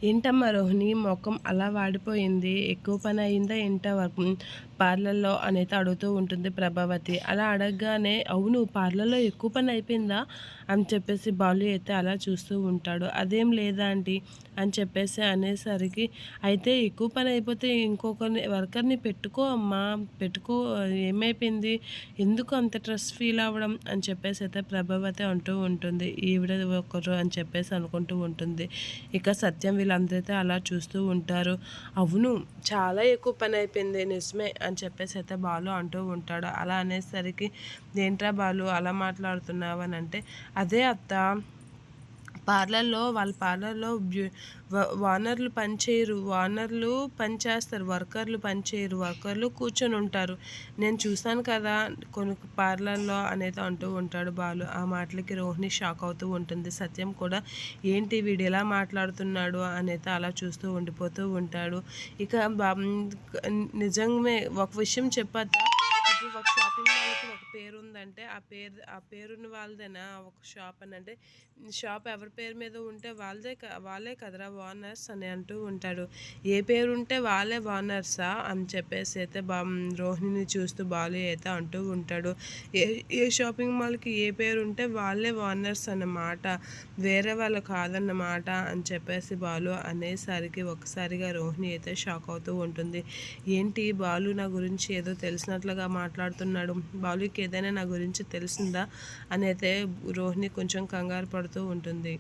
ఏంటమ్మా రోహిణి మొఖం అలా వాడిపోయింది? ఎక్కువ పని అయిందా ఏంట పార్లర్‌లో అనైతే అడుగుతూ ఉంటుంది ప్రభావతి. అలా అడగగానే అవును పార్లర్‌లో ఎక్కువ పని అయిపోయిందా? అని చెప్పేసి బాలు అయితే అలా చూస్తూ ఉంటాడు. అదేం లేదా ఆంటీ అని చెప్పేసి అనేసరికి, అయితే ఎక్కువ పని అయిపోతే ఇంకొకరిని వర్కర్‌ని పెట్టుకో అమ్మా పెట్టుకో ఏమైపోయింది? ఎందుకు అంత స్ట్రెస్ ఫీల్ అవ్వడం? అని చెప్పేసి అయితే ప్రభావతి అంటూ ఉంటుంది. ఈవిడ ఒకరు అని చెప్పేసి అనుకుంటూ ఉంటుంది. ఇక సత్యం వీళ్ళందరైతే అలా చూస్తూ ఉంటారు. అవును చాలా ఎక్కువ పని అయిపోయింది నిజమే అని చెప్పేసి అయితే బాలు అంటూ ఉంటాడు. అలా అనేసరికి ఏంట్రా బాలు అలా మాట్లాడుతున్నావు అని అంటే, అదే అత్త వాళ్ళ పార్లర్‌లో ఓనర్‌లు పని చేయరు. ఓనర్‌లు పని చేస్తారు. వర్కర్‌లు పని చేయరు. వర్కర్‌లు కూర్చొని ఉంటారు. నేను చూసాను కదా కొన్ని పార్లర్‌లో అనేది అంటూ ఉంటాడు బాలు. ఆ మాటలకి రోహిణి షాక్ అవుతూ ఉంటుంది. సత్యం కూడా ఏంటి వీడు ఇలా మాట్లాడుతున్నాడు అనైతే అలా చూస్తూ ఉండిపోతూ ఉంటాడు. ఇక నిజమే ఒక విషయం చెప్పొచ్చా? ఇప్పుడు ఒక షాపింగ్ మాల్‌కి ఒక పేరుందంటే ఆ పేరున్న వాళ్ళదేనా ఒక షాప్ అనంటే, షాప్ ఎవరి పేరు మీద ఉంటే వాళ్ళే కదరా ఓనర్స్ అని అంటూ ఉంటాడు. ఏ పేరుంటే వాళ్ళే ఓనర్సా అని చెప్పేసి అయితే రోహిణిని చూస్తూ బాలు అయితే అంటూ ఉంటాడు. ఏ ఏ షాపింగ్ మాల్‌కి ఏ పేరుంటే వాళ్ళే ఓనర్స్ అన్నమాట. వేరే వాళ్ళు కాదన్నమాట అని చెప్పేసి బాలు అనేసరికి ఒకసారిగా రోహిణి అయితే షాక్ అవుతూ ఉంటుంది. ఏంటి బాలు నా గురించి ఏదో తెలిసినట్లుగా మాట్లాడుతున్నాడు. బాలుకి ఏదైనా నా గురించి తెలిసిందా? అని అయితే రోహిణి కొంచెం కంగారు పడుతూ ఉంటుంది.